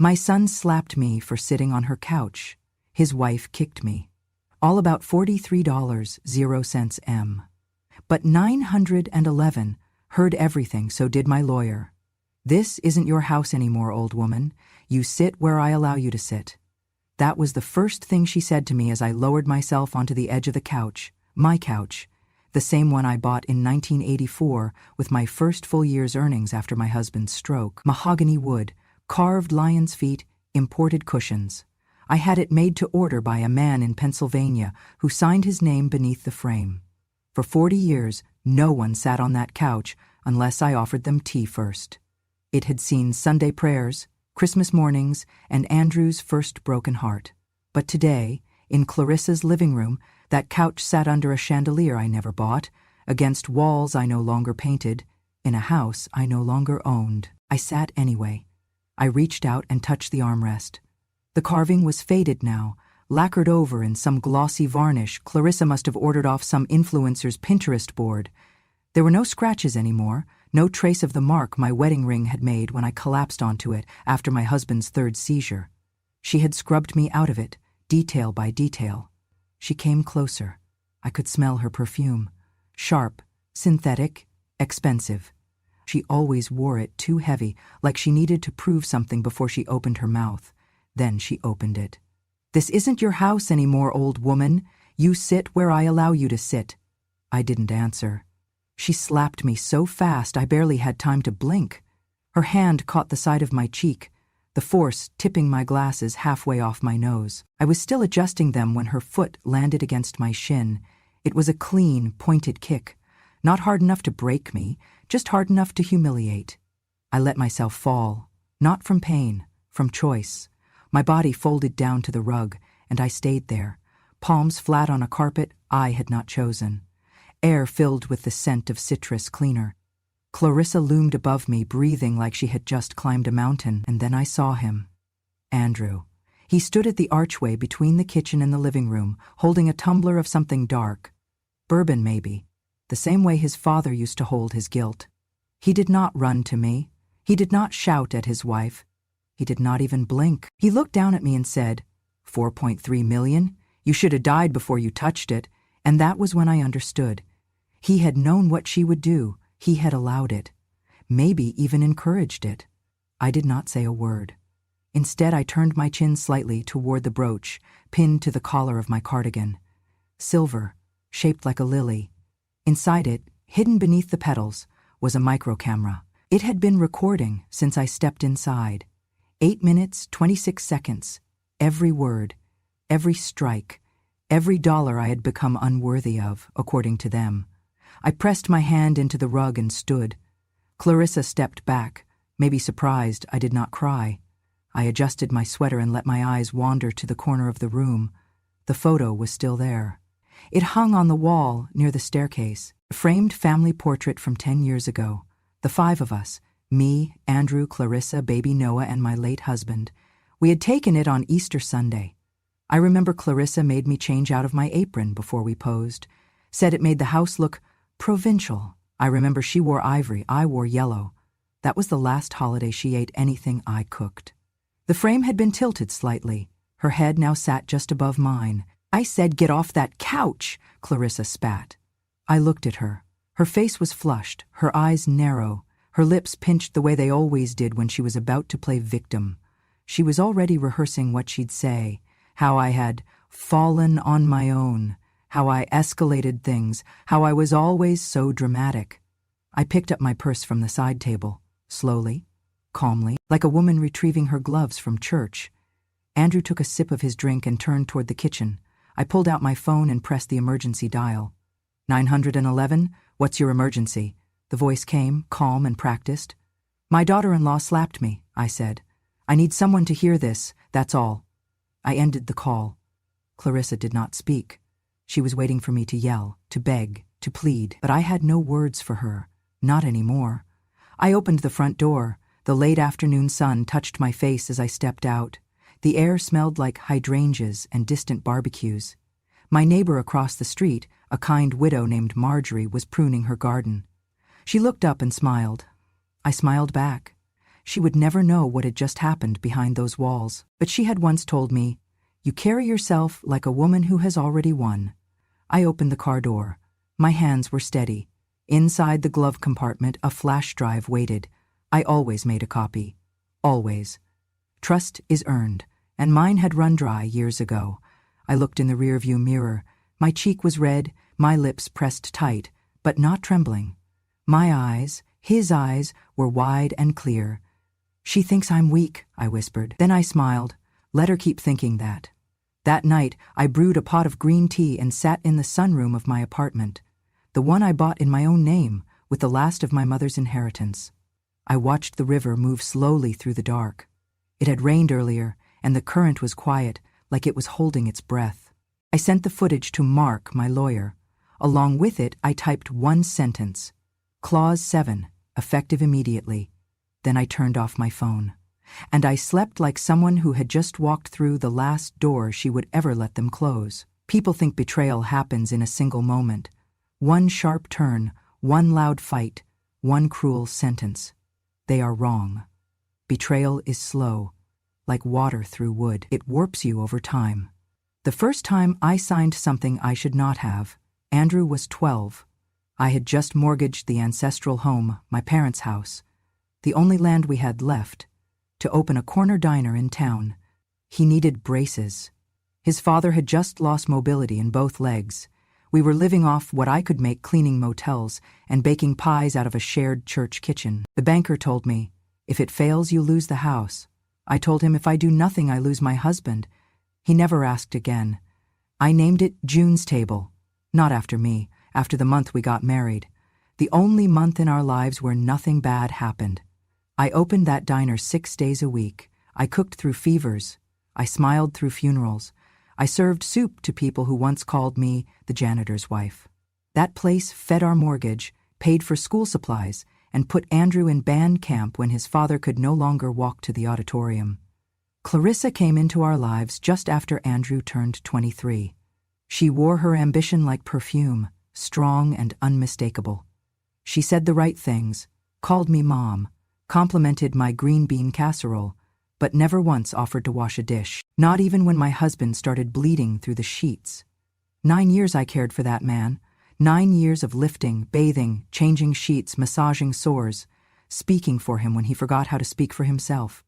My son slapped me for sitting on her couch. His wife kicked me. All about $43.00 M. But 911 heard everything, so did my lawyer. This isn't your house anymore, old woman. You sit where I allow you to sit. That was the first thing she said to me as I lowered myself onto the edge of the couch, my couch, the same one I bought in 1984 with my first full year's earnings after my husband's stroke. Mahogany wood, carved lion's feet, imported cushions. I had it made to order by a man in Pennsylvania who signed his name beneath the frame. For 40 years, no one sat on that couch unless I offered them tea first. It had seen Sunday prayers, Christmas mornings, and Andrew's first broken heart. But today, in Clarissa's living room, that couch sat under a chandelier I never bought, against walls I no longer painted, in a house I no longer owned. I sat anyway. I reached out and touched the armrest. The carving was faded now, lacquered over in some glossy varnish Clarissa must have ordered off some influencer's Pinterest board. There were no scratches anymore, no trace of the mark my wedding ring had made when I collapsed onto it after my husband's third seizure. She had scrubbed me out of it, detail by detail. She came closer. I could smell her perfume. Sharp, synthetic, expensive. She always wore it too heavy, like she needed to prove something before she opened her mouth. Then she opened it. "This isn't your house anymore, old woman. You sit where I allow you to sit." I didn't answer. She slapped me so fast I barely had time to blink. Her hand caught the side of my cheek, the force tipping my glasses halfway off my nose. I was still adjusting them when her foot landed against my shin. It was a clean, pointed kick, not hard enough to break me, just hard enough to humiliate. I let myself fall, not from pain, from choice. My body folded down to the rug, and I stayed there, palms flat on a carpet I had not chosen. Air filled with the scent of citrus cleaner. Clarissa loomed above me, breathing like she had just climbed a mountain, and then I saw him. Andrew. He stood at the archway between the kitchen and the living room, holding a tumbler of something dark. Bourbon, maybe. The same way his father used to hold his guilt. He did not run to me. He did not shout at his wife. He did not even blink. He looked down at me and said, "4.3 million? You should have died before you touched it." And that was when I understood. He had known what she would do. He had allowed it. Maybe even encouraged it. I did not say a word. Instead, I turned my chin slightly toward the brooch, pinned to the collar of my cardigan. Silver, shaped like a lily. Inside it, hidden beneath the petals, was a microcamera. It had been recording since I stepped inside. 8 minutes, 26 seconds. Every word, every strike, every dollar I had become unworthy of, according to them. I pressed my hand into the rug and stood. Clarissa stepped back, maybe surprised I did not cry. I adjusted my sweater and let my eyes wander to the corner of the room. The photo was still there. It hung on the wall near the staircase, a framed family portrait from 10 years ago. The 5 of us, me, Andrew, Clarissa, baby Noah, and my late husband. We had taken it on Easter Sunday. I remember Clarissa made me change out of my apron before we posed, said it made the house look provincial. I remember she wore ivory, I wore yellow. That was the last holiday she ate anything I cooked. The frame had been tilted slightly. Her head now sat just above mine. "I said get off that couch," Clarissa spat. I looked at her. Her face was flushed, her eyes narrow, her lips pinched the way they always did when she was about to play victim. She was already rehearsing what she'd say, how I had fallen on my own, how I escalated things, how I was always so dramatic. I picked up my purse from the side table, slowly, calmly, like a woman retrieving her gloves from church. Andrew took a sip of his drink and turned toward the kitchen. I pulled out my phone and pressed the emergency dial. 911, what's your emergency? The voice came, calm and practiced. "My daughter-in-law slapped me," I said. "I need someone to hear this, that's all." I ended the call. Clarissa did not speak. She was waiting for me to yell, to beg, to plead, but I had no words for her, not anymore. I opened the front door. The late afternoon sun touched my face as I stepped out. The air smelled like hydrangeas and distant barbecues. My neighbor across the street, a kind widow named Marjorie, was pruning her garden. She looked up and smiled. I smiled back. she would never know what had just happened behind those walls. But she had once told me, "You carry yourself like a woman who has already won." I opened the car door. My hands were steady. Inside the glove compartment, a flash drive waited. I always made a copy. Always. Trust is earned, and mine had run dry years ago. I looked in the rearview mirror. My cheek was red, my lips pressed tight, but not trembling. My eyes, his eyes, were wide and clear. "She thinks I'm weak," I whispered. Then I smiled. Let her keep thinking that. That night, I brewed a pot of green tea and sat in the sunroom of my apartment, the one I bought in my own name, with the last of my mother's inheritance. I watched the river move slowly through the dark. It had rained earlier, and the current was quiet, like it was holding its breath. I sent the footage to Mark, my lawyer. Along with it, I typed one sentence. Clause 7, effective immediately. Then I turned off my phone. And I slept like someone who had just walked through the last door she would ever let them close. People think betrayal happens in a single moment. One sharp turn, one loud fight, one cruel sentence. They are wrong. Betrayal is slow, like water through wood. It warps you over time. The first time I signed something I should not have, Andrew was 12. I had just mortgaged the ancestral home, my parents' house, the only land we had left, to open a corner diner in town. He needed braces. His father had just lost mobility in both legs. We were living off what I could make cleaning motels and baking pies out of a shared church kitchen. The banker told me, "If it fails, you lose the house." I told him if I do nothing, I lose my husband. He never asked again. I named it June's Table. Not after me, after the month we got married. The only month in our lives where nothing bad happened. I opened that diner 6 days a week. I cooked through fevers. I smiled through funerals. I served soup to people who once called me the janitor's wife. That place fed our mortgage, paid for school supplies, and put Andrew in band camp when his father could no longer walk to the auditorium. Clarissa came into our lives just after Andrew turned 23. She wore her ambition like perfume, strong and unmistakable. She said the right things, called me Mom, complimented my green bean casserole, but never once offered to wash a dish, not even when my husband started bleeding through the sheets. 9 years I cared for that man, 9 years of lifting, bathing, changing sheets, massaging sores, speaking for him when he forgot how to speak for himself.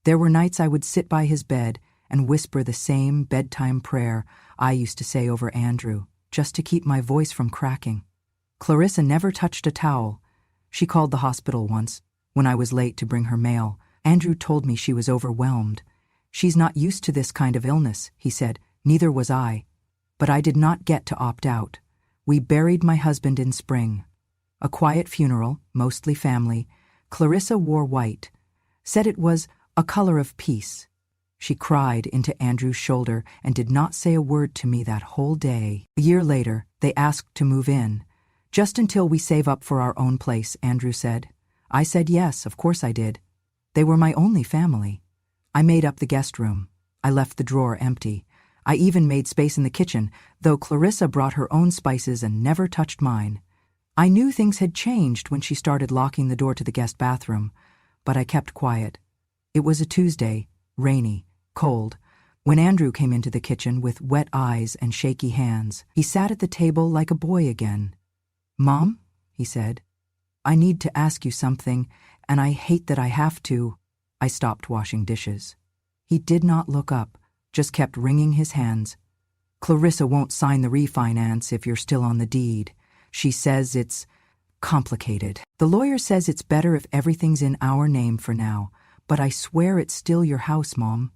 There were nights I would sit by his bed and whisper the same bedtime prayer I used to say over Andrew, just to keep my voice from cracking. Clarissa never touched a towel. She called the hospital once, when I was late to bring her mail. Andrew told me she was overwhelmed. "She's not used to this kind of illness," he said. Neither was I. But I did not get to opt out. We buried my husband in spring. A quiet funeral, mostly family. Clarissa wore white, said it was a color of peace. She cried into Andrew's shoulder and did not say a word to me that whole day. A year later, they asked to move in. "Just until we save up for our own place," Andrew said. I said yes, of course I did. They were my only family. I made up the guest room. I left the drawer empty. I even made space in the kitchen, though Clarissa brought her own spices and never touched mine. I knew things had changed when she started locking the door to the guest bathroom, but I kept quiet. It was a Tuesday, rainy, cold, when Andrew came into the kitchen with wet eyes and shaky hands. He sat at the table like a boy again. "Mom," he said, "I need to ask you something, and I hate that I have to." I stopped washing dishes. He did not look up, just kept wringing his hands. "Clarissa won't sign the refinance if you're still on the deed. She says it's complicated. The lawyer says it's better if everything's in our name for now, but I swear it's still your house, Mom."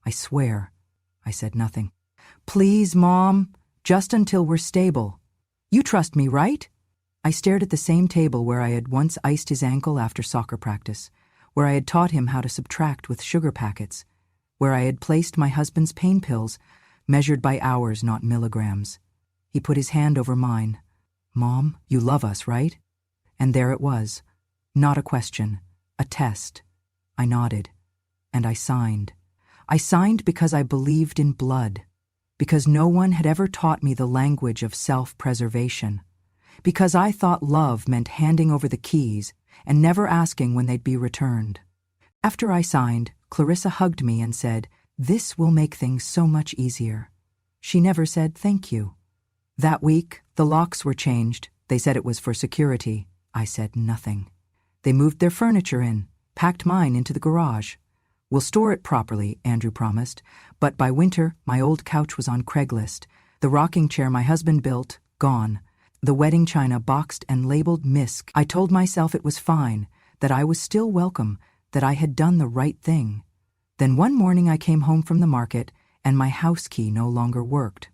"I swear." I said nothing. "Please, Mom, just until we're stable. You trust me, right?" I stared at the same table where I had once iced his ankle after soccer practice, where I had taught him how to subtract with sugar packets, where I had placed my husband's pain pills, measured by hours, not milligrams. He put his hand over mine. "Mom, you love us, right?" And there it was. Not a question, a test. I nodded, and I signed. I signed because I believed in blood, because no one had ever taught me the language of self-preservation, because I thought love meant handing over the keys and never asking when they'd be returned. After I signed, Clarissa hugged me and said, "This will make things so much easier." She never said thank you. That week, the locks were changed. They said it was for security. I said nothing. They moved their furniture in, packed mine into the garage. "We'll store it properly," Andrew promised, but by winter, my old couch was on Craigslist. The rocking chair my husband built, gone. The wedding china boxed and labeled Misk. I told myself it was fine, that I was still welcome, that I had done the right thing. Then one morning I came home from the market, and my house key no longer worked.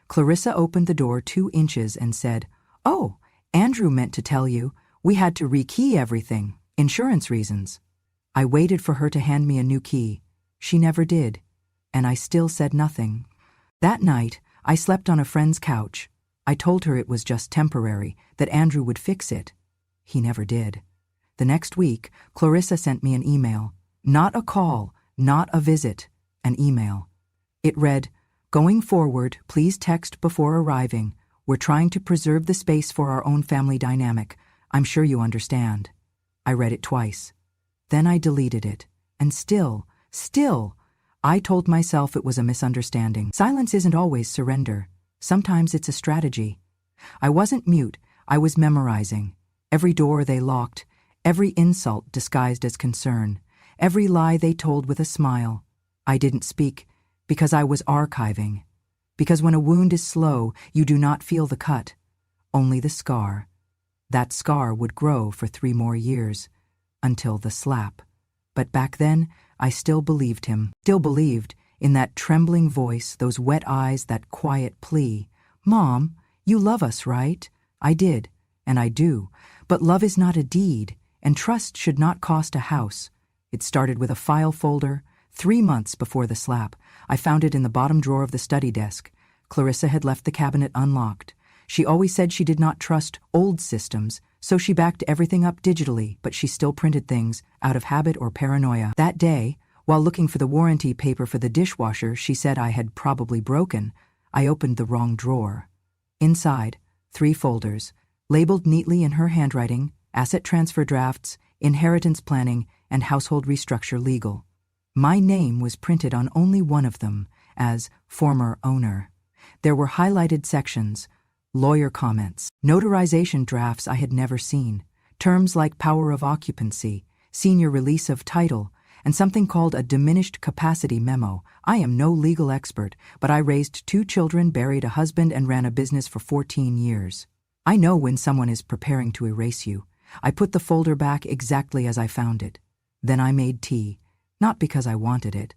Clarissa opened the door 2 inches and said, "Oh, Andrew meant to tell you, we had to rekey everything, insurance reasons." I waited for her to hand me a new key. She never did, and I still said nothing. That night, I slept on a friend's couch. I told her it was just temporary, that Andrew would fix it. He never did. The next week, Clarissa sent me an email. Not a call, not a visit, an email. It read, "Going forward, please text before arriving. We're trying to preserve the space for our own family dynamic. I'm sure you understand." I read it twice. Then I deleted it. And still, I told myself it was a misunderstanding. Silence isn't always surrender. Sometimes it's a strategy. I wasn't mute, I was memorizing. Every door they locked, every insult disguised as concern, every lie they told with a smile. I didn't speak because I was archiving. Because when a wound is slow, you do not feel the cut, only the scar. That scar would grow for 3 more years, until the slap. But back then, I still believed him. Still believed, in that trembling voice, those wet eyes, that quiet plea. "Mom, you love us, right?" I did, and I do. But love is not a deed, and trust should not cost a house. It started with a file folder. 3 months before the slap, I found it in the bottom drawer of the study desk. Clarissa had left the cabinet unlocked. She always said she did not trust old systems, so she backed everything up digitally, but she still printed things, out of habit or paranoia. That day, while looking for the warranty paper for the dishwasher she said I had probably broken, I opened the wrong drawer. Inside, 3 folders, labeled neatly in her handwriting, asset transfer drafts, inheritance planning, and household restructure legal. My name was printed on only one of them, as former owner. There were highlighted sections, lawyer comments, notarization drafts I had never seen, terms like power of occupancy, senior release of title, and something called a diminished capacity memo. I am no legal expert, but I raised 2 children, buried a husband, and ran a business for 14 years. I know when someone is preparing to erase you. I put the folder back exactly as I found it. Then I made tea, not because I wanted it,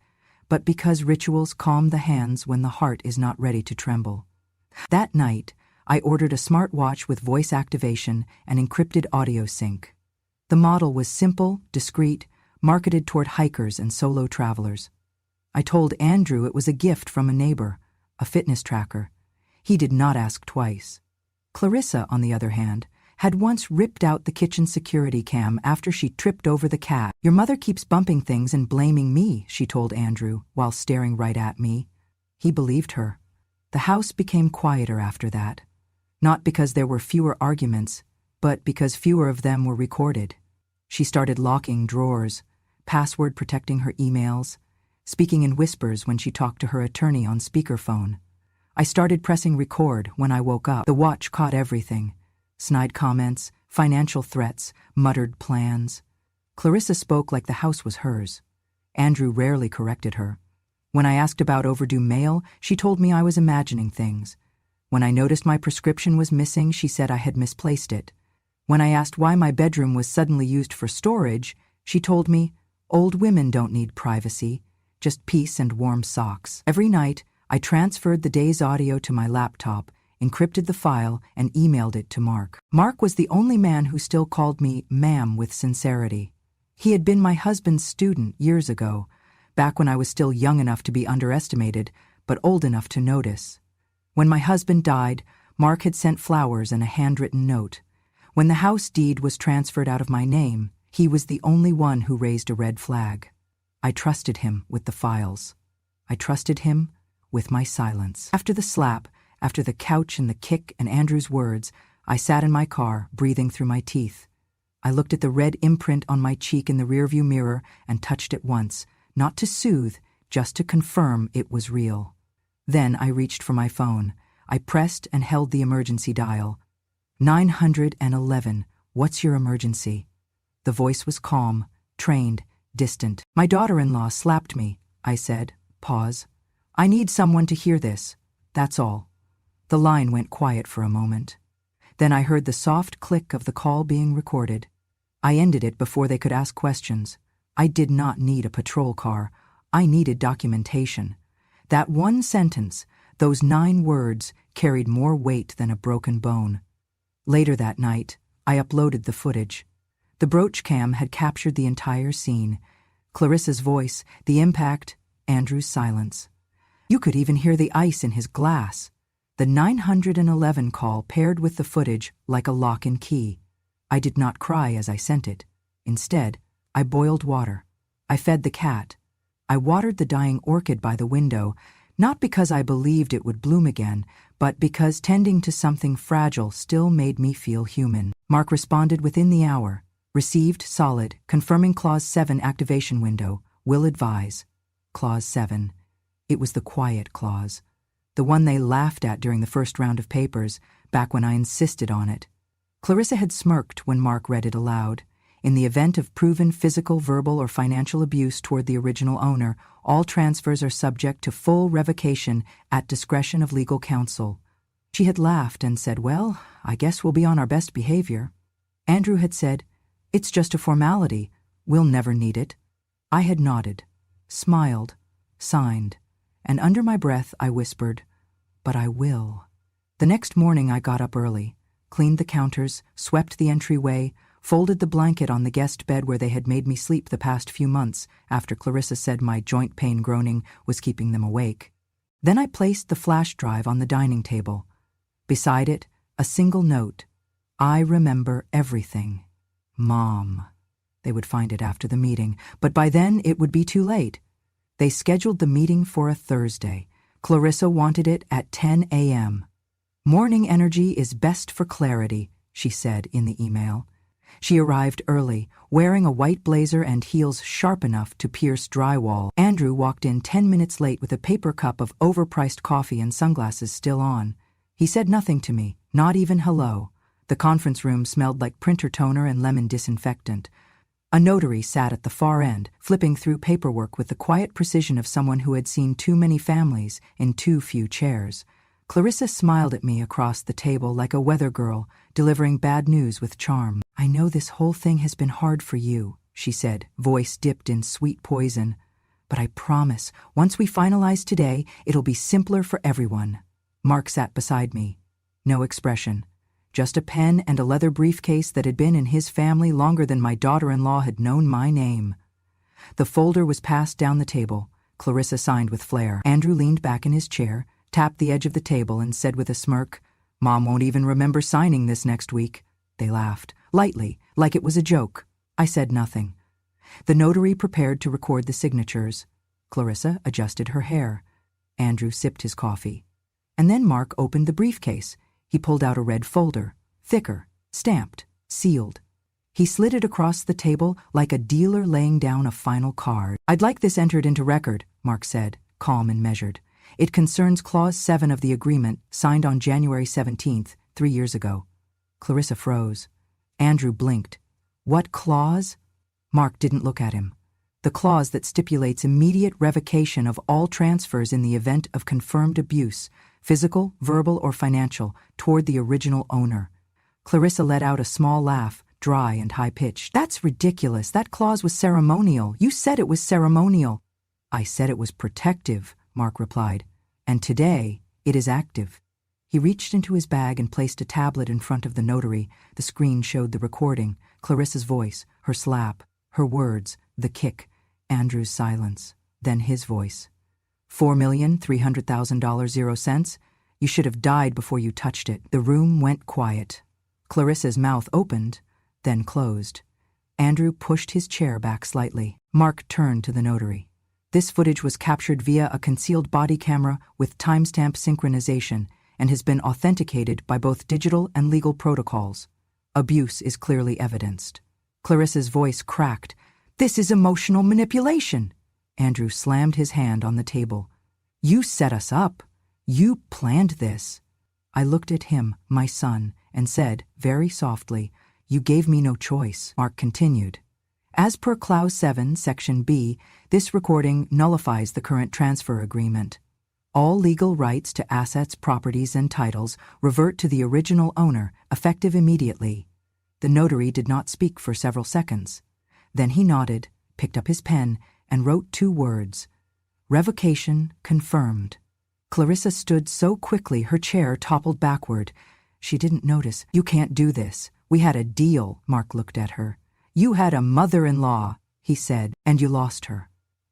but because rituals calm the hands when the heart is not ready to tremble. That night, I ordered a smartwatch with voice activation and encrypted audio sync. The model was simple, discreet, marketed toward hikers and solo travelers. I told Andrew it was a gift from a neighbor, a fitness tracker. He did not ask twice. Clarissa, on the other hand, had once ripped out the kitchen security cam after she tripped over the cat. "Your mother keeps bumping things and blaming me," she told Andrew, while staring right at me. He believed her. The house became quieter after that. Not because there were fewer arguments, but because fewer of them were recorded. She started locking drawers, password protecting her emails, speaking in whispers when she talked to her attorney on speakerphone. I started pressing record when I woke up. The watch caught everything. Snide comments, financial threats, muttered plans. Clarissa spoke like the house was hers. Andrew rarely corrected her. When I asked about overdue mail, she told me I was imagining things. When I noticed my prescription was missing, she said I had misplaced it. When I asked why my bedroom was suddenly used for storage, she told me, "Old women don't need privacy, just peace and warm socks." Every night, I transferred the day's audio to my laptop, encrypted the file, and emailed it to Mark. Mark was the only man who still called me ma'am with sincerity. He had been my husband's student years ago, back when I was still young enough to be underestimated, but old enough to notice. When my husband died, Mark had sent flowers and a handwritten note. When the house deed was transferred out of my name, he was the only one who raised a red flag. I trusted him with the files. I trusted him with my silence. After the slap, after the couch and the kick and Andrew's words, I sat in my car, breathing through my teeth. I looked at the red imprint on my cheek in the rearview mirror and touched it once, not to soothe, just to confirm it was real. Then I reached for my phone. I pressed and held the emergency dial. 911, what's your emergency? The voice was calm, trained, distant. My daughter-in-law slapped me, I said. Pause. I need someone to hear this. That's all. The line went quiet for a moment. Then I heard the soft click of the call being recorded. I ended it before they could ask questions. I did not need a patrol car. I needed documentation. That one sentence, those 9 words, carried more weight than a broken bone. Later that night, I uploaded the footage. The brooch cam had captured the entire scene. Clarissa's voice, the impact, Andrew's silence. You could even hear the ice in his glass. The 911 call paired with the footage like a lock and key. I did not cry as I sent it. Instead, I boiled water. I fed the cat. I watered the dying orchid by the window, not because I believed it would bloom again, but because tending to something fragile still made me feel human. Mark responded within the hour. Received solid, confirming Clause 7 activation window. Will advise. Clause 7. It was the quiet clause. The one they laughed at during the first round of papers, back when I insisted on it. Clarissa had smirked when Mark read it aloud. In the event of proven physical, verbal, or financial abuse toward the original owner, all transfers are subject to full revocation at discretion of legal counsel. She had laughed and said, well, I guess we'll be on our best behavior. Andrew had said, it's just a formality. We'll never need it. I had nodded, smiled, signed, and under my breath I whispered, but I will. The next morning I got up early, cleaned the counters, swept the entryway, folded the blanket on the guest bed where they had made me sleep the past few months after Clarissa said my joint pain groaning was keeping them awake. Then I placed the flash drive on the dining table. Beside it, a single note. I remember everything. Mom. They would find it after the meeting, but by then it would be too late. They scheduled the meeting for a Thursday. Clarissa wanted it at 10 a.m. Morning energy is best for clarity, she said in the email. She arrived early, wearing a white blazer and heels sharp enough to pierce drywall. Andrew walked in 10 minutes late with a paper cup of overpriced coffee and sunglasses still on. He said nothing to me, not even hello. The conference room smelled like printer toner and lemon disinfectant. A notary sat at the far end, flipping through paperwork with the quiet precision of someone who had seen too many families in too few chairs. Clarissa smiled at me across the table like a weather girl, delivering bad news with charm. I know this whole thing has been hard for you, she said, voice dipped in sweet poison. But I promise, once we finalize today, it'll be simpler for everyone. Mark sat beside me. No expression. Just a pen and a leather briefcase that had been in his family longer than my daughter-in-law had known my name. The folder was passed down the table. Clarissa signed with flair. Andrew leaned back in his chair, tapped the edge of the table, and said with a smirk, Mom won't even remember signing this next week. They laughed, lightly, like it was a joke. I said nothing. The notary prepared to record the signatures. Clarissa adjusted her hair. Andrew sipped his coffee. And then Mark opened the briefcase. He pulled out a red folder, thicker, stamped, sealed. He slid it across the table like a dealer laying down a final card. I'd like this entered into record, Mark said, calm and measured. It concerns Clause 7 of the agreement, signed on January 17th, 3 years ago. Clarissa froze. Andrew blinked. What clause? Mark didn't look at him. The clause that stipulates immediate revocation of all transfers in the event of confirmed abuse, physical, verbal, or financial, toward the original owner. Clarissa let out a small laugh, dry and high-pitched. That's ridiculous. That clause was ceremonial. You said it was ceremonial. I said it was protective, Mark replied. And today, it is active. He reached into his bag and placed a tablet in front of the notary. The screen showed the recording, Clarissa's voice, her slap, her words, the kick, Andrew's silence, then his voice. $4,300,000 0 cents. You should have died before you touched it. The room went quiet. Clarissa's mouth opened, then closed. Andrew pushed his chair back slightly. Mark turned to the notary. This footage was captured via a concealed body camera with timestamp synchronization and has been authenticated by both digital and legal protocols. Abuse is clearly evidenced. Clarissa's voice cracked. "This is emotional manipulation." Andrew slammed his hand on the table. "You set us up. You planned this." I looked at him, my son, and said, very softly, "You gave me no choice." Mark continued. "As per Clause 7, Section B, this recording nullifies the current transfer agreement. All legal rights to assets, properties, and titles revert to the original owner, effective immediately." The notary did not speak for several seconds. Then he nodded, picked up his pen, and wrote 2 words. "Revocation confirmed." Clarissa stood so quickly her chair toppled backward. She didn't notice. "You can't do this. We had a deal." Mark looked at her. "You had a mother-in-law," he said, "and you lost her."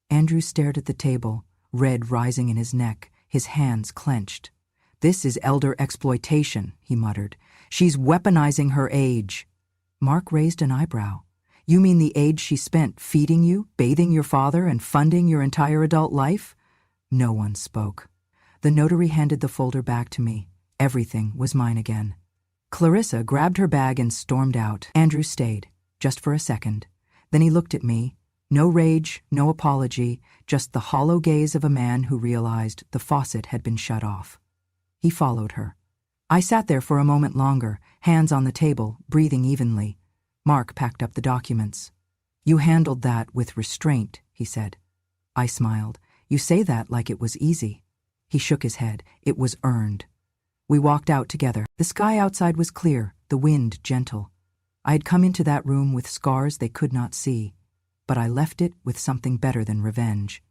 Andrew stared at the table, red rising in his neck, his hands clenched. "This is elder exploitation," he muttered. "She's weaponizing her age." Mark raised an eyebrow. "You mean the age she spent feeding you, bathing your father, and funding your entire adult life?" No one spoke. The notary handed the folder back to me. Everything was mine again. Clarissa grabbed her bag and stormed out. Andrew stayed, just for a second. Then he looked at me. No rage, no apology, just the hollow gaze of a man who realized the faucet had been shut off. He followed her. I sat there for a moment longer, hands on the table, breathing evenly. Mark packed up the documents. "You handled that with restraint," he said. I smiled. "You say that like it was easy." He shook his head. "It was earned." We walked out together. The sky outside was clear, the wind gentle. I had come into that room with scars they could not see, but I left it with something better than revenge.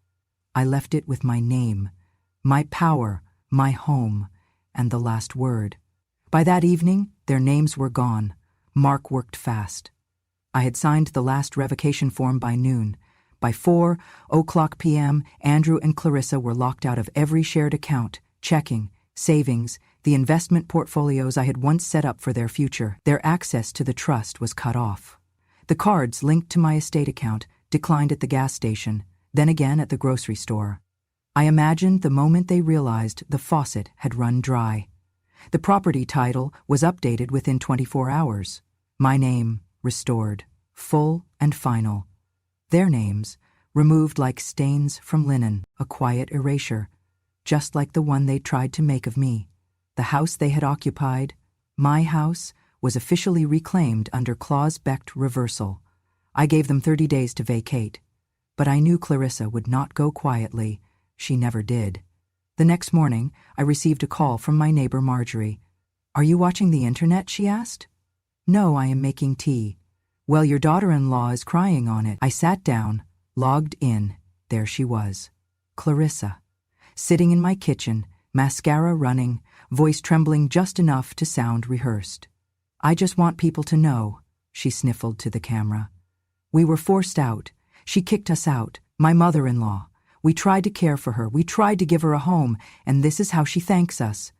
I left it with my name, my power, my home, and the last word. By that evening, their names were gone. Mark worked fast. I had signed the last revocation form by noon. By 4:00 p.m., Andrew and Clarissa were locked out of every shared account, checking, savings, the investment portfolios I had once set up for their future. Their access to the trust was cut off. The cards linked to my estate account declined at the gas station, then again at the grocery store. I imagined the moment they realized the faucet had run dry. The property title was updated within 24 hours. My name restored, full and final. Their names removed like stains from linen, a quiet erasure, just like the one they tried to make of me. The house they had occupied, my house, was officially reclaimed under Clause Becht reversal. I gave them 30 days to vacate, but I knew Clarissa would not go quietly. She never did. The next morning, I received a call from my neighbor Marjorie. "Are you watching the internet?" she asked. "No, I am making tea." "Well, your daughter-in-law is crying on it." I sat down, logged in. There she was, Clarissa, sitting in my kitchen, mascara running, voice trembling just enough to sound rehearsed. "I just want people to know," she sniffled to the camera. "We were forced out. She kicked us out, my mother-in-law. We tried to care for her. We tried to give her a home, and this is how she thanks us."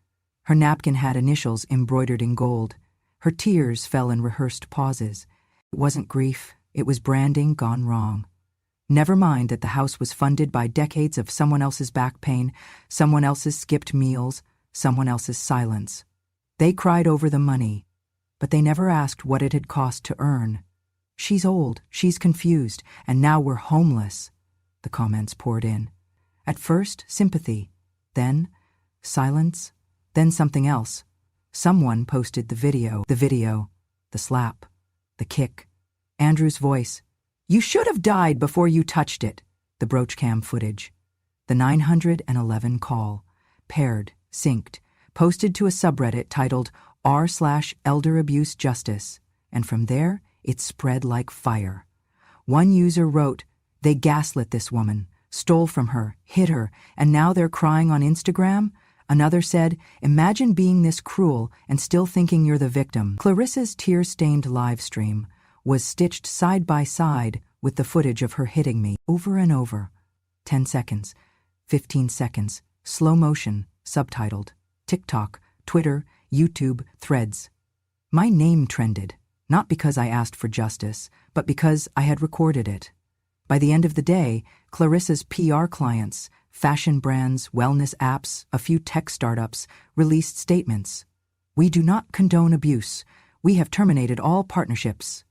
Her napkin had initials embroidered in gold. Her tears fell in rehearsed pauses. It wasn't grief. It was branding gone wrong. Never mind that the house was funded by decades of someone else's back pain, someone else's skipped meals, someone else's silence. They cried over the money, but they never asked what it had cost to earn. "She's old, she's confused, and now we're homeless," the comments poured in. At first, sympathy, then silence, then something else. Someone posted the video, the slap, the kick. Andrew's voice, "You should have died before you touched it," the brooch cam footage. The 911 call, paired, synced, posted to a subreddit titled r/Elder Abuse Justice, and from there, it spread like fire. One user wrote, "They gaslit this woman, stole from her, hit her, and now they're crying on Instagram?" Another said, "Imagine being this cruel and still thinking you're the victim." Clarissa's tear-stained live stream was stitched side by side with the footage of her hitting me over and over. 10 seconds, 15 seconds, slow motion, subtitled, TikTok, Twitter, YouTube, Threads. My name trended, not because I asked for justice, but because I had recorded it. By the end of the day, Clarissa's PR clients, fashion brands, wellness apps, a few tech startups, released statements. "We do not condone abuse. We have terminated all partnerships."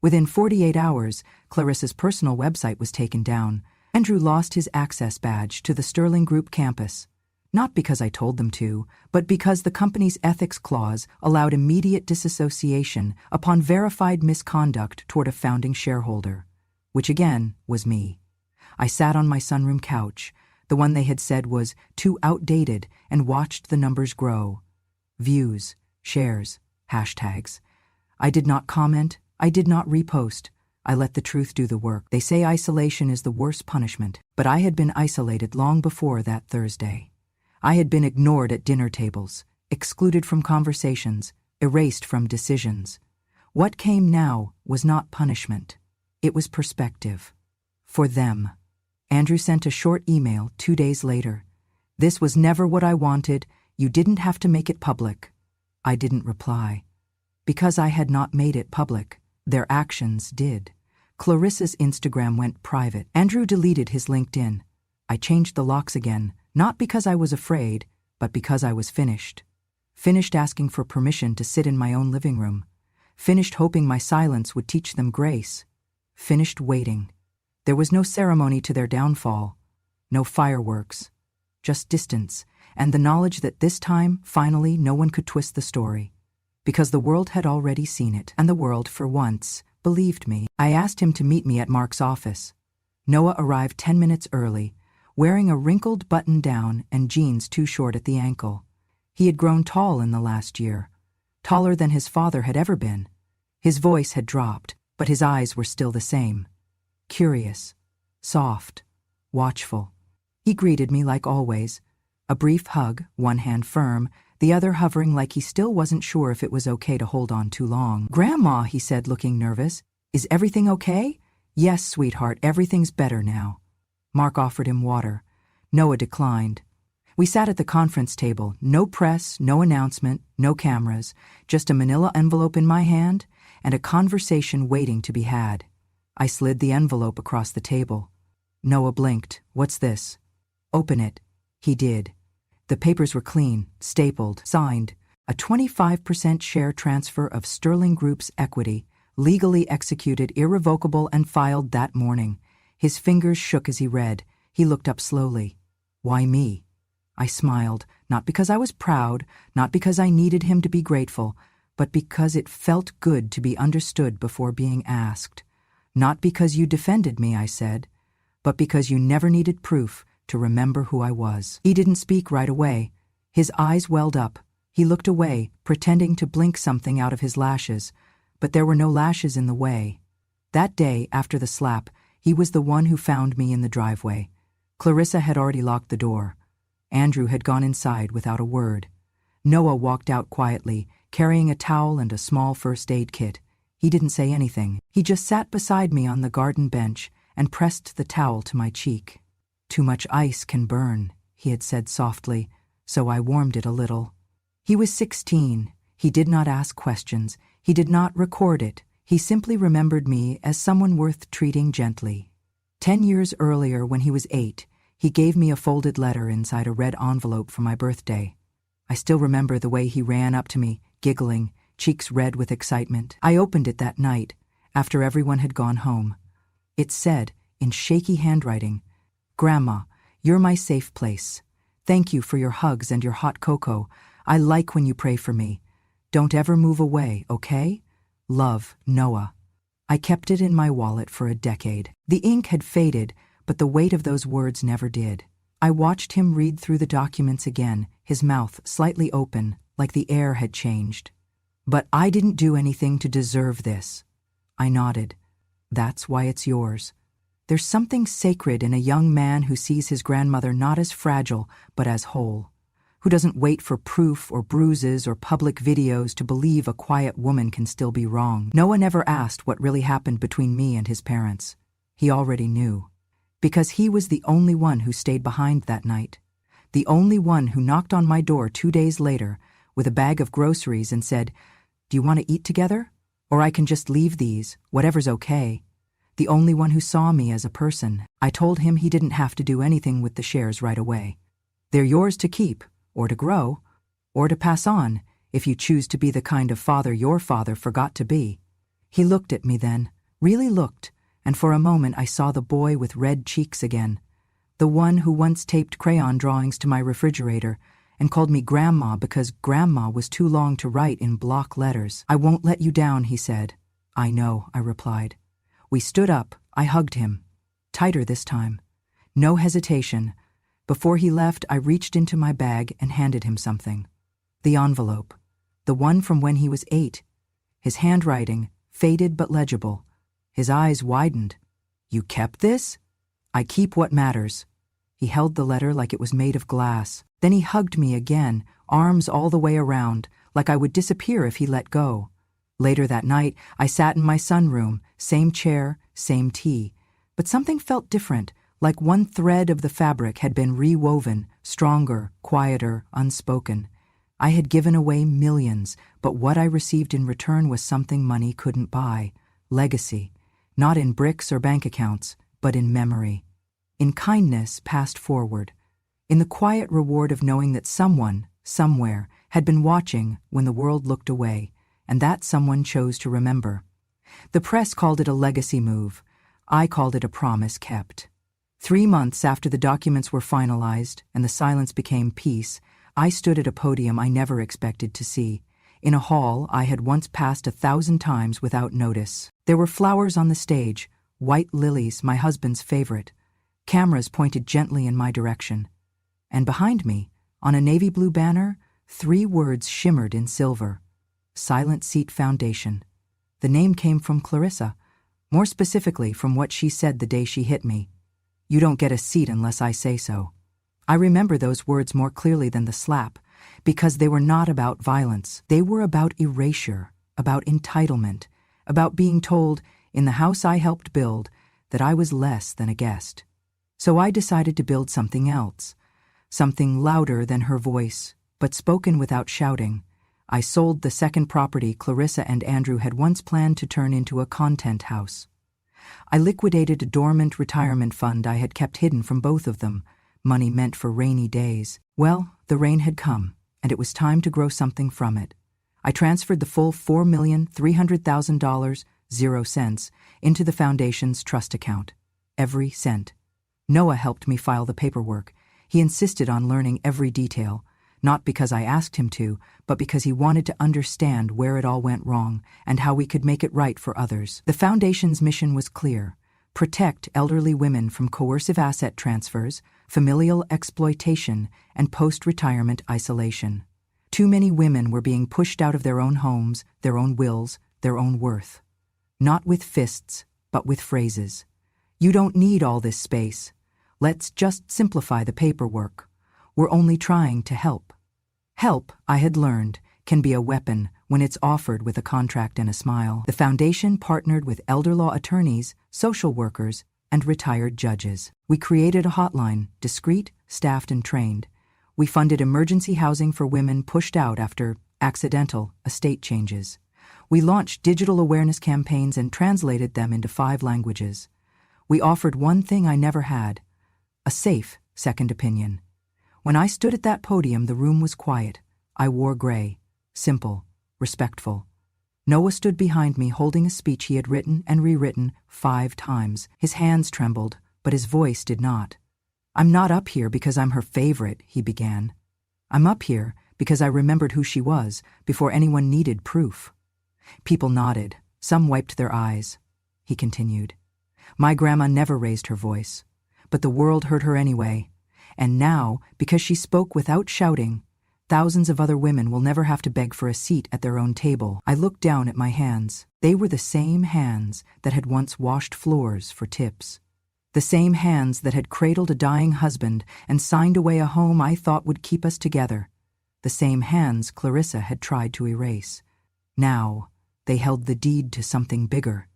Within 48 hours, Clarissa's personal website was taken down. Andrew lost his access badge to the Sterling Group campus. Not because I told them to, but because the company's ethics clause allowed immediate disassociation upon verified misconduct toward a founding shareholder, which again was me. I sat on my sunroom couch, the one they had said was too outdated, and watched the numbers grow. Views, shares, hashtags. I did not comment, I did not repost. I let the truth do the work. They say isolation is the worst punishment, but I had been isolated long before that Thursday. I had been ignored at dinner tables, excluded from conversations, erased from decisions. What came now was not punishment. It was perspective. For them. Andrew sent a short email 2 days later. This was never what I wanted. You didn't have to make it public. I didn't reply. Because I had not made it public, their actions did. Clarissa's Instagram went private. Andrew deleted his LinkedIn. I changed the locks again, not because I was afraid, but because I was finished. Finished asking for permission to sit in my own living room. Finished hoping my silence would teach them grace. Finished waiting. There was no ceremony to their downfall. No fireworks. Just distance, and the knowledge that this time, finally, no one could twist the story. Because the world had already seen it, and the world, for once, believed me. I asked him to meet me at Mark's office. Noah arrived 10 minutes early, wearing a wrinkled button-down and jeans too short at the ankle. He had grown tall in the last year, taller than his father had ever been. His voice had dropped, but his eyes were still the same. Curious, soft, watchful. He greeted me like always. A brief hug, one hand firm, the other hovering like he still wasn't sure if it was okay to hold on too long. "Grandma," he said, looking nervous, "is everything okay?" "Yes, sweetheart, everything's better now." Mark offered him water. Noah declined. We sat at the conference table, no press, no announcement, no cameras, just a manila envelope in my hand and a conversation waiting to be had. I slid the envelope across the table. Noah blinked. "What's this?" "Open it." He did. The papers were clean, stapled, signed. A 25% share transfer of Sterling Group's equity, legally executed, irrevocable, and filed that morning. His fingers shook as he read. He looked up slowly. "Why me?" I smiled, not because I was proud, not because I needed him to be grateful, but because it felt good to be understood before being asked. "Not because you defended me," I said, "but because you never needed proof to remember who I was." He didn't speak right away. His eyes welled up. He looked away, pretending to blink something out of his lashes, but there were no lashes in the way. That day, after the slap, he was the one who found me in the driveway. Clarissa had already locked the door. Andrew had gone inside without a word. Noah walked out quietly, carrying a towel and a small first aid kit. He didn't say anything. He just sat beside me on the garden bench and pressed the towel to my cheek. "Too much ice can burn," he had said softly, so I warmed it a little. He was 16. He did not ask questions. He did not record it. He simply remembered me as someone worth treating gently. 10 years earlier, when he was 8, he gave me a folded letter inside a red envelope for my birthday. I still remember the way he ran up to me, giggling, cheeks red with excitement. I opened it that night, after everyone had gone home. It said, in shaky handwriting, "Grandma, you're my safe place. Thank you for your hugs and your hot cocoa. I like when you pray for me. Don't ever move away, okay? Love, Noah." I kept it in my wallet for a decade. The ink had faded, but the weight of those words never did. I watched him read through the documents again, his mouth slightly open, like the air had changed. "But I didn't do anything to deserve this." I nodded. "That's why it's yours." There's something sacred in a young man who sees his grandmother not as fragile, but as whole, who doesn't wait for proof or bruises or public videos to believe a quiet woman can still be wrong. Noah never asked what really happened between me and his parents. He already knew. Because he was the only one who stayed behind that night. The only one who knocked on my door 2 days later with a bag of groceries and said, "Do you want to eat together? Or I can just leave these, whatever's okay." The only one who saw me as a person. I told him he didn't have to do anything with the shares right away. They're yours to keep, or to grow, or to pass on, if you choose to be the kind of father your father forgot to be. He looked at me then, really looked, and for a moment I saw the boy with red cheeks again, the one who once taped crayon drawings to my refrigerator and called me Grandma because Grandma was too long to write in block letters. "I won't let you down," he said. "I know," I replied. We stood up. I hugged him. Tighter this time. No hesitation. Before he left, I reached into my bag and handed him something. The envelope. The one from when he was 8. His handwriting, faded but legible. His eyes widened. "You kept this?" "I keep what matters." He held the letter like it was made of glass. Then he hugged me again, arms all the way around, like I would disappear if he let go. Later that night, I sat in my sunroom, same chair, same tea. But something felt different, like one thread of the fabric had been rewoven, stronger, quieter, unspoken. I had given away millions, but what I received in return was something money couldn't buy. Legacy. Not in bricks or bank accounts, but in memory. In kindness passed forward. In the quiet reward of knowing that someone, somewhere, had been watching when the world looked away, and that someone chose to remember. The press called it a legacy move. I called it a promise kept. 3 months after the documents were finalized and the silence became peace, I stood at a podium I never expected to see, in a hall I had once passed 1,000 times without notice. There were flowers on the stage, white lilies, my husband's favorite. Cameras pointed gently in my direction. And behind me, on a navy blue banner, 3 words shimmered in silver. Silent Seat Foundation. The name came from Clarissa, more specifically from what she said the day she hit me. "You don't get a seat unless I say so." I remember those words more clearly than the slap, because they were not about violence. They were about erasure, about entitlement, about being told, in the house I helped build, that I was less than a guest. So I decided to build something else, something louder than her voice, but spoken without shouting. I sold the second property Clarissa and Andrew had once planned to turn into a content house. I liquidated a dormant retirement fund I had kept hidden from both of them, money meant for rainy days. Well, the rain had come, and it was time to grow something from it. I transferred the full $4,300,000, 0 cents, into the foundation's trust account. Every cent. Noah helped me file the paperwork. He insisted on learning every detail, not because I asked him to, but because he wanted to understand where it all went wrong and how we could make it right for others. The foundation's mission was clear: protect elderly women from coercive asset transfers, familial exploitation, and post-retirement isolation. Too many women were being pushed out of their own homes, their own wills, their own worth. Not with fists, but with phrases. "You don't need all this space. Let's just simplify the paperwork. We're only trying to help." Help, I had learned, can be a weapon when it's offered with a contract and a smile. The foundation partnered with elder law attorneys, social workers, and retired judges. We created a hotline, discreet, staffed, and trained. We funded emergency housing for women pushed out after accidental estate changes. We launched digital awareness campaigns and translated them into 5 languages. We offered one thing I never had: a safe second opinion. When I stood at that podium, the room was quiet. I wore gray, simple, respectful. Noah stood behind me holding a speech he had written and rewritten 5 times. His hands trembled, but his voice did not. "I'm not up here because I'm her favorite," he began. "I'm up here because I remembered who she was before anyone needed proof." People nodded. Some wiped their eyes. He continued. "My grandma never raised her voice, but the world heard her anyway. And now, because she spoke without shouting, thousands of other women will never have to beg for a seat at their own table." I looked down at my hands. They were the same hands that had once washed floors for tips. The same hands that had cradled a dying husband and signed away a home I thought would keep us together. The same hands Clarissa had tried to erase. Now, they held the deed to something bigger.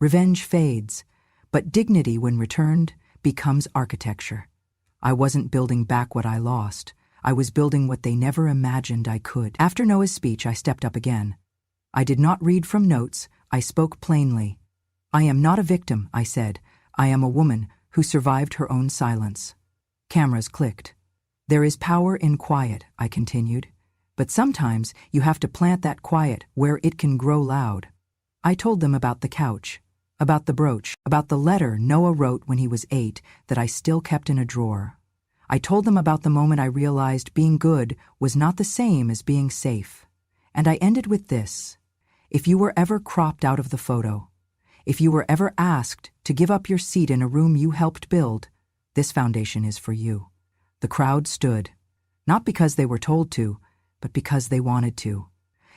Revenge fades, but dignity, when returned, becomes architecture. I wasn't building back what I lost. I was building what they never imagined I could. After Noah's speech, I stepped up again. I did not read from notes. I spoke plainly. "I am not a victim," I said. "I am a woman who survived her own silence." Cameras clicked. "There is power in quiet," I continued. "But sometimes you have to plant that quiet where it can grow loud." I told them about the couch, about the brooch, about the letter Noah wrote when he was 8 that I still kept in a drawer. I told them about the moment I realized being good was not the same as being safe. And I ended with this: if you were ever cropped out of the photo, if you were ever asked to give up your seat in a room you helped build, this foundation is for you. The crowd stood, not because they were told to, but because they wanted to.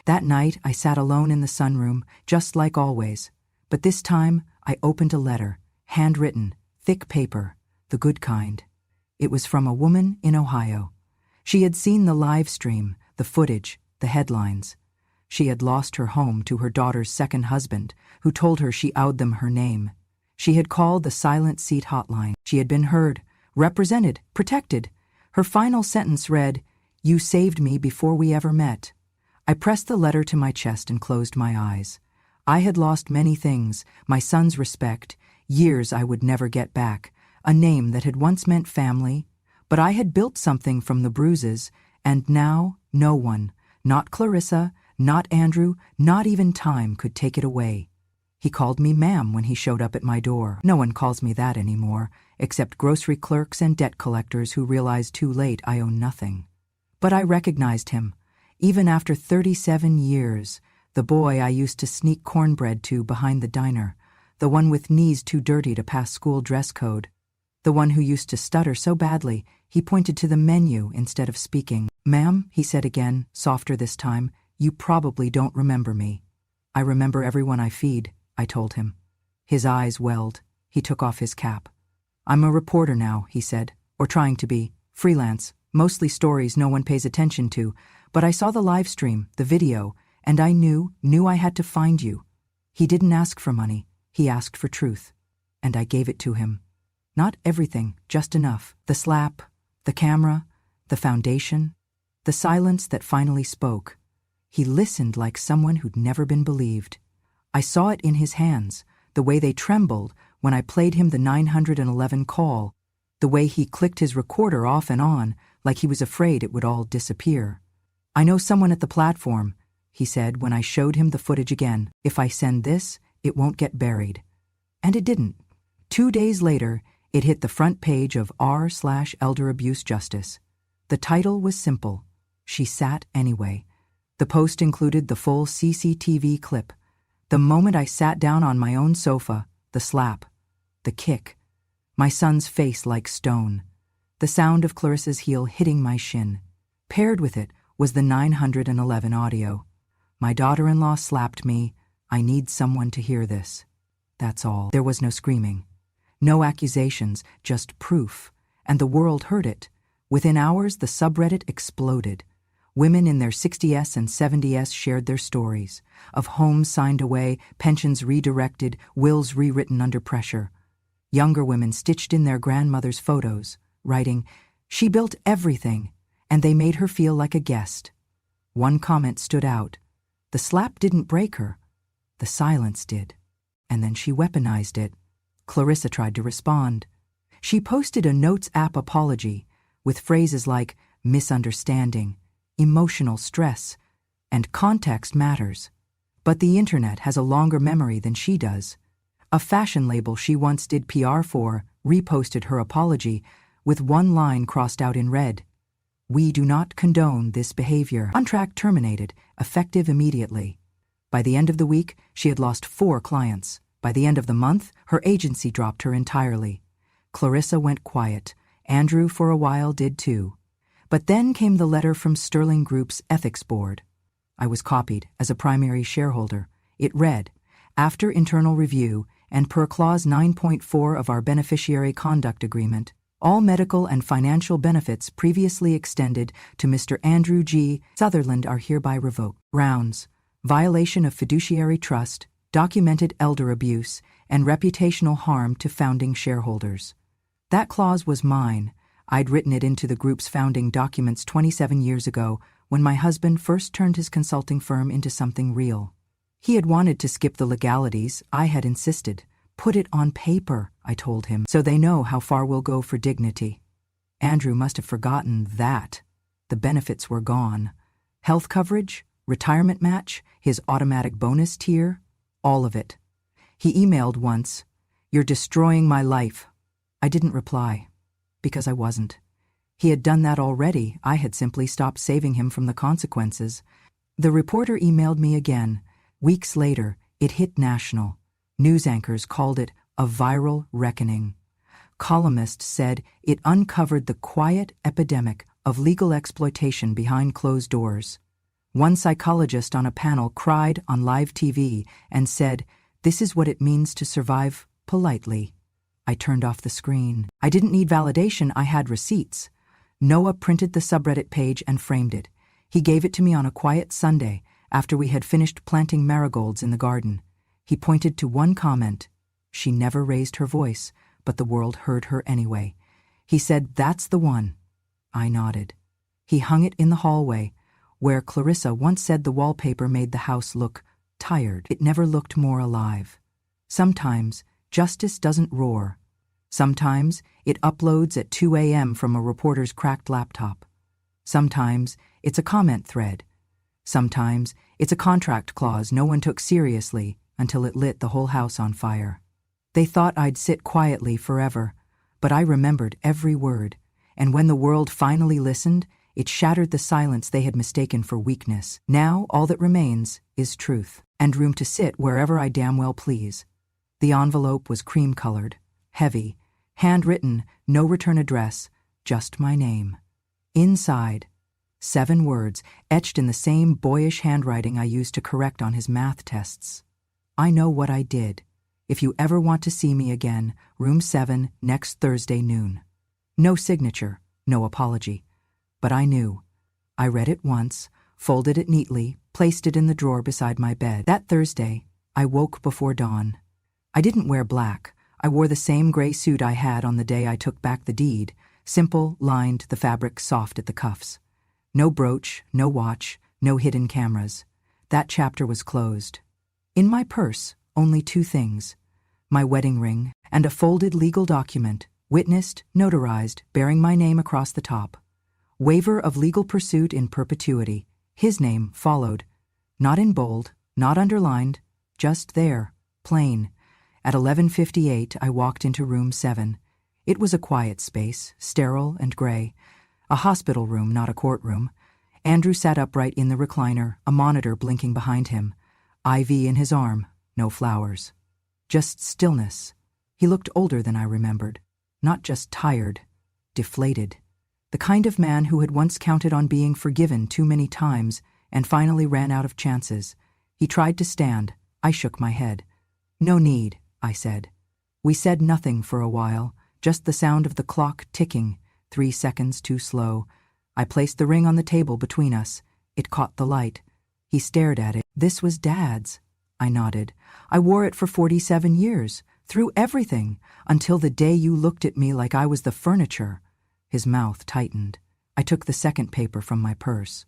That night, I sat alone in the sunroom, just like always. But this time, I opened a letter, handwritten, thick paper, the good kind. It was from a woman in Ohio. She had seen the live stream, the footage, the headlines. She had lost her home to her daughter's second husband, who told her she owed them her name. She had called the Silent Seat hotline. She had been heard, represented, protected. Her final sentence read, "You saved me before we ever met." I pressed the letter to my chest and closed my eyes. I had lost many things: my son's respect, years I would never get back, a name that had once meant family. But I had built something from the bruises, and now no one, not Clarissa, not Andrew, not even time, could take it away. He called me ma'am when he showed up at my door. No one calls me that anymore, except grocery clerks and debt collectors who realize too late I own nothing. But I recognized him. Even after 37 years, the boy I used to sneak cornbread to behind the diner, the one with knees too dirty to pass school dress code, the one who used to stutter so badly he pointed to the menu instead of speaking. "Ma'am," he said again, softer this time, "you probably don't remember me." "I remember everyone I feed," I told him. His eyes welled. He took off his cap. "I'm a reporter now," he said, "or trying to be. Freelance, mostly stories no one pays attention to, but I saw the live stream, the video, and I knew I had to find you." He didn't ask for money. He asked for truth. And I gave it to him. Not everything, just enough. The slap, the camera, the foundation, the silence that finally spoke. He listened like someone who'd never been believed. I saw it in his hands, the way they trembled when I played him the 911 call, the way he clicked his recorder off and on like he was afraid it would all disappear. "I know someone at the platform," he said when I showed him the footage again. "If I send this, it won't get buried." And it didn't. 2 days later, it hit the front page of r/Elder Abuse Justice. The title was simple: "She Sat Anyway." The post included the full CCTV clip. The moment I sat down on my own sofa, the slap, the kick, my son's face like stone, the sound of Clarissa's heel hitting my shin. Paired with it was the 911 audio. "My daughter-in-law slapped me. I need someone to hear this." That's all. There was no screaming. No accusations, just proof. And the world heard it. Within hours, the subreddit exploded. Women in their 60s and 70s shared their stories of homes signed away, pensions redirected, wills rewritten under pressure. Younger women stitched in their grandmother's photos, writing, "She built everything, and they made her feel like a guest." One comment stood out. The slap didn't break her. The silence did. And then she weaponized it. Clarissa tried to respond. She posted a Notes app apology with phrases like misunderstanding, emotional stress, and context matters. But the internet has a longer memory than she does. A fashion label she once did PR for reposted her apology with one line crossed out in red: "We do not condone this behavior." Contract terminated, effective immediately. By the end of the week, she had lost 4 clients. By the end of the month, her agency dropped her entirely. Clarissa went quiet. Andrew, for a while, did too. But then came the letter from Sterling Group's ethics board. I was copied as a primary shareholder. It read, "After internal review and per clause 9.4 of our beneficiary conduct agreement, all medical and financial benefits previously extended to Mr. Andrew G. Sutherland are hereby revoked. Grounds: violation of fiduciary trust, documented elder abuse, and reputational harm to founding shareholders." That clause was mine. I'd written it into the group's founding documents 27 years ago when my husband first turned his consulting firm into something real. He had wanted to skip the legalities. I had insisted. "Put it on paper," I told him, "so they know how far we'll go for dignity." Andrew must have forgotten that. The benefits were gone. Health coverage, retirement match, his automatic bonus tier, All of it. He emailed once, "You're destroying my life." I didn't reply. Because I wasn't. He had done that already. I had simply stopped saving him from the consequences. The reporter emailed me again. Weeks later, it hit national. News anchors called it a viral reckoning. Columnists said it uncovered the quiet epidemic of legal exploitation behind closed doors. One psychologist on a panel cried on live TV and said, "This is what it means to survive politely." I turned off the screen. I didn't need validation, I had receipts. Noah printed the subreddit page and framed it. He gave it to me on a quiet Sunday after we had finished planting marigolds in the garden. He pointed to one comment. She never raised her voice, but the world heard her anyway. He said, "That's the one." I nodded. He hung it in the hallway, where Clarissa once said the wallpaper made the house look tired. It never looked more alive. Sometimes justice doesn't roar. Sometimes it uploads at 2 a.m. from a reporter's cracked laptop. Sometimes it's a comment thread. Sometimes it's a contract clause no one took seriously until it lit the whole house on fire. They thought I'd sit quietly forever, but I remembered every word, and when the world finally listened, it shattered the silence they had mistaken for weakness. Now all that remains is truth, and room to sit wherever I damn well please. The envelope was cream-colored, heavy, handwritten, no return address, just my name. Inside, 7 words, etched in the same boyish handwriting I used to correct on his math tests. "I know what I did. If you ever want to see me again, room 7, next Thursday noon." No signature, no apology. But I knew. I read it once, folded it neatly, placed it in the drawer beside my bed. That Thursday, I woke before dawn. I didn't wear black. I wore the same gray suit I had on the day I took back the deed, simple, lined, the fabric soft at the cuffs. No brooch, no watch, no hidden cameras. That chapter was closed. In my purse, only 2 things: my wedding ring and a folded legal document, witnessed, notarized, bearing my name across the top. Waiver of legal pursuit in perpetuity. His name followed. Not in bold, not underlined, just there, plain. At 11:58, I walked into room 7. It was a quiet space, sterile and gray. A hospital room, not a courtroom. Andrew sat upright in the recliner, a monitor blinking behind him. IV in his arm, no flowers. Just stillness. He looked older than I remembered. Not just tired, deflated. The kind of man who had once counted on being forgiven too many times and finally ran out of chances. He tried to stand. I shook my head. "No need," I said. We said nothing for a while, just the sound of the clock ticking, 3 seconds too slow. I placed the ring on the table between us. It caught the light. He stared at it. "This was Dad's." I nodded. "I wore it for 47 years, through everything, until the day you looked at me like I was the furniture." His mouth tightened. I took the second paper from my purse.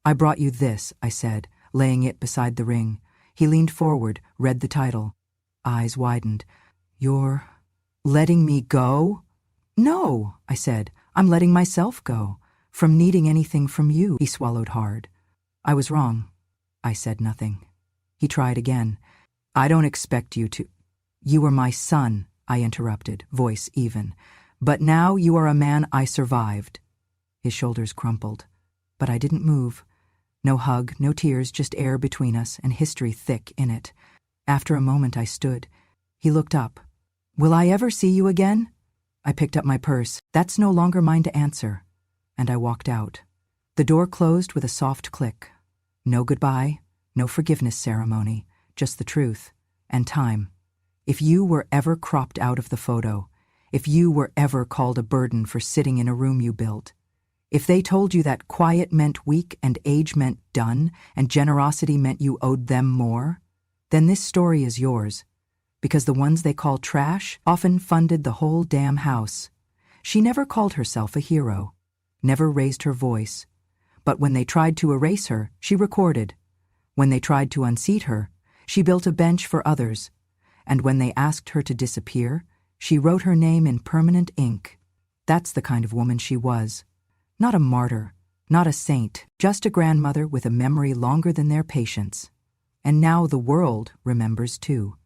"I brought you this," I said, laying it beside the ring. He leaned forward, read the title. Eyes widened. "You're letting me go?" "No," I said. "I'm letting myself go, from needing anything from you." He swallowed hard. "I was wrong." I said nothing. He tried again. "I don't expect you to—" "You were my son," I interrupted, voice even. "But now you are a man I survived." His shoulders crumpled. But I didn't move. No hug, no tears, just air between us and history thick in it. After a moment I stood. He looked up. "Will I ever see you again?" I picked up my purse. "That's no longer mine to answer." And I walked out. The door closed with a soft click. No goodbye, no forgiveness ceremony, just the truth and time. If you were ever cropped out of the photo, if you were ever called a burden for sitting in a room you built, if they told you that quiet meant weak and age meant done and generosity meant you owed them more, then this story is yours, because the ones they call trash often funded the whole damn house. She never called herself a hero, never raised her voice, but when they tried to erase her, she recorded. When they tried to unseat her, she built a bench for others, and when they asked her to disappear, she wrote her name in permanent ink. That's the kind of woman she was. Not a martyr, not a saint, just a grandmother with a memory longer than their patience. And now the world remembers too.